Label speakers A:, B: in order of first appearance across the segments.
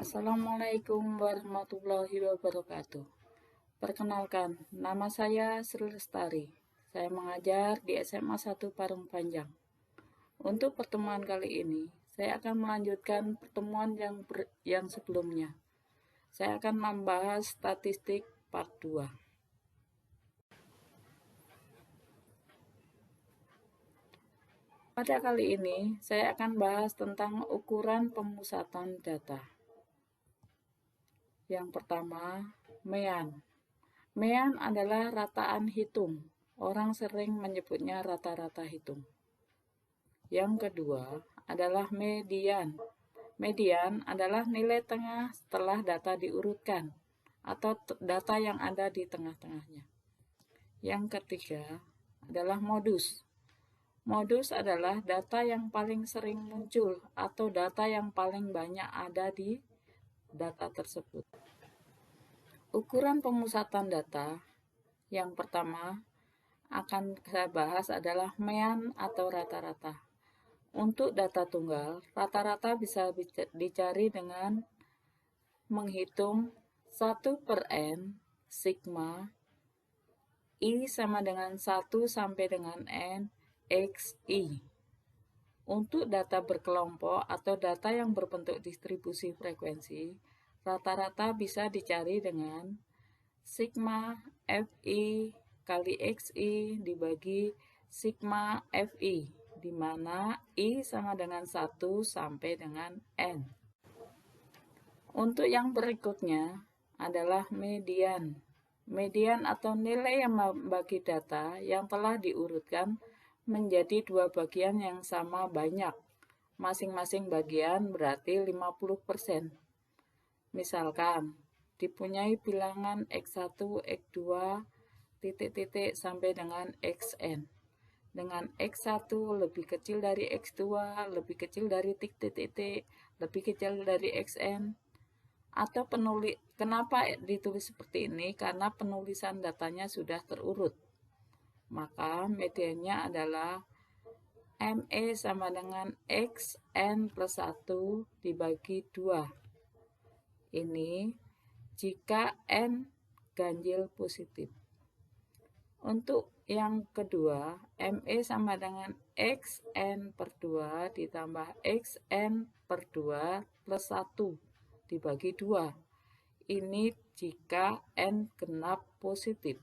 A: Assalamualaikum warahmatullahi wabarakatuh. Perkenalkan, nama saya Sri Lestari. Saya mengajar di SMA 1 Parung Panjang. Untuk pertemuan kali ini, saya akan melanjutkan pertemuan yang sebelumnya. Saya akan membahas statistik part 2. Pada kali ini, saya akan bahas tentang ukuran pemusatan data. Yang pertama, mean. Mean adalah rataan hitung. Orang sering menyebutnya rata-rata hitung. Yang kedua adalah median. Median adalah nilai tengah setelah data diurutkan atau data yang ada di tengah-tengahnya. Yang ketiga adalah modus. Modus adalah data yang paling sering muncul atau data yang paling banyak ada di data tersebut. Ukuran pemusatan data yang pertama akan saya bahas adalah mean atau rata-rata. Untuk data tunggal, rata-rata bisa dicari dengan menghitung 1/n sigma I sama dengan 1 sampai dengan n xi. Untuk data berkelompok atau data yang berbentuk distribusi frekuensi, rata-rata bisa dicari dengan sigma fi kali xi dibagi sigma fi, di mana I sama dengan 1 sampai dengan n. Untuk yang berikutnya adalah median. Median atau nilai yang membagi data yang telah diurutkan menjadi dua bagian yang sama banyak. Masing-masing bagian berarti 50%. Misalkan, dipunyai bilangan x1, x2, titik-titik sampai dengan xn. Dengan x1 lebih kecil dari x2, lebih kecil dari titik-titik, lebih kecil dari xn. Atau kenapa ditulis seperti ini? Karena penulisan datanya sudah terurut. Maka mediannya adalah ME sama dengan xn plus 1 dibagi 2. Ini jika n ganjil positif. Untuk yang kedua, ME sama dengan xn per 2 ditambah xn per 2 plus 1 dibagi 2. Ini jika n genap positif.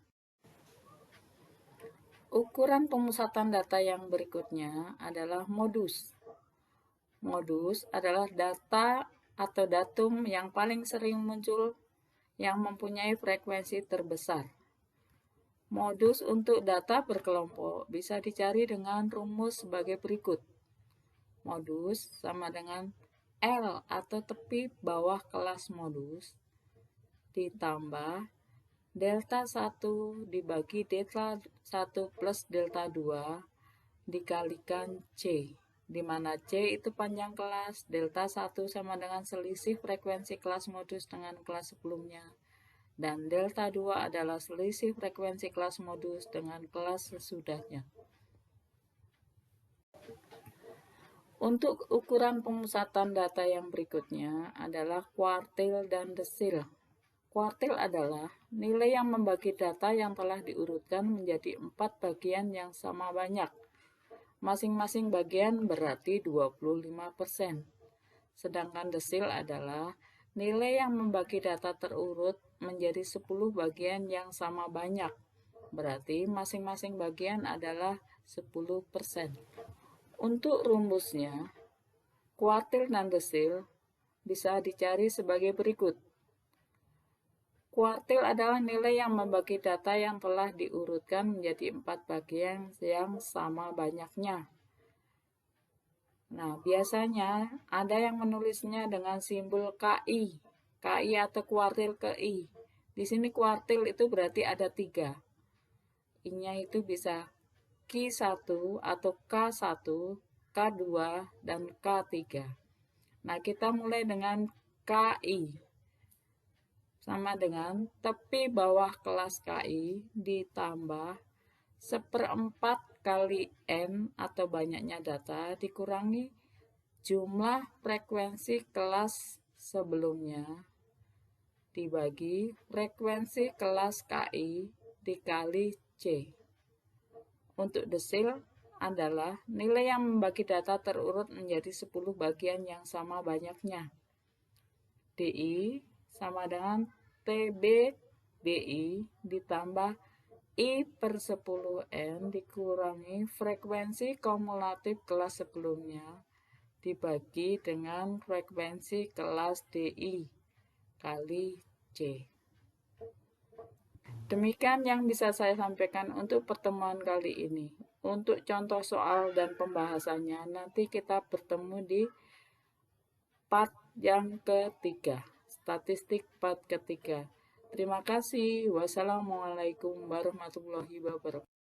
A: Ukuran pemusatan data yang berikutnya adalah modus. Modus adalah data atau datum yang paling sering muncul yang mempunyai frekuensi terbesar. Modus untuk data berkelompok bisa dicari dengan rumus sebagai berikut. Modus sama dengan L atau tepi bawah kelas modus ditambah delta 1 dibagi delta 1 plus delta 2 dikalikan C, di mana C itu panjang kelas, delta 1 sama dengan selisih frekuensi kelas modus dengan kelas sebelumnya, dan delta 2 adalah selisih frekuensi kelas modus dengan kelas sesudahnya. Untuk ukuran pemusatan data yang berikutnya adalah kuartil dan desil. Kuartil adalah nilai yang membagi data yang telah diurutkan menjadi 4 bagian yang sama banyak. Masing-masing bagian berarti 25%. Sedangkan desil adalah nilai yang membagi data terurut menjadi 10 bagian yang sama banyak. Berarti masing-masing bagian adalah 10%. Untuk rumusnya, kuartil dan desil bisa dicari sebagai berikut. Kuartil adalah nilai yang membagi data yang telah diurutkan menjadi 4 bagian yang sama banyaknya. Nah, biasanya ada yang menulisnya dengan simbol KI. KI atau kuartil ke I. Di sini kuartil itu berarti ada 3. I-nya itu bisa Q1 atau K1, K2, dan K3. Nah, kita mulai dengan KI. Sama dengan tepi bawah kelas KI ditambah 1/4 kali N atau banyaknya data dikurangi jumlah frekuensi kelas sebelumnya dibagi frekuensi kelas KI dikali C. Untuk desil adalah nilai yang membagi data terurut menjadi 10 bagian yang sama banyaknya. DI sama dengan TB BI ditambah I per 10N dikurangi frekuensi kumulatif kelas sebelumnya dibagi dengan frekuensi kelas DI kali C. Demikian yang bisa saya sampaikan untuk pertemuan kali ini. Untuk contoh soal dan pembahasannya nanti kita bertemu di part yang ketiga, statistik part ketiga. Terima kasih. Wassalamualaikum warahmatullahi wabarakatuh.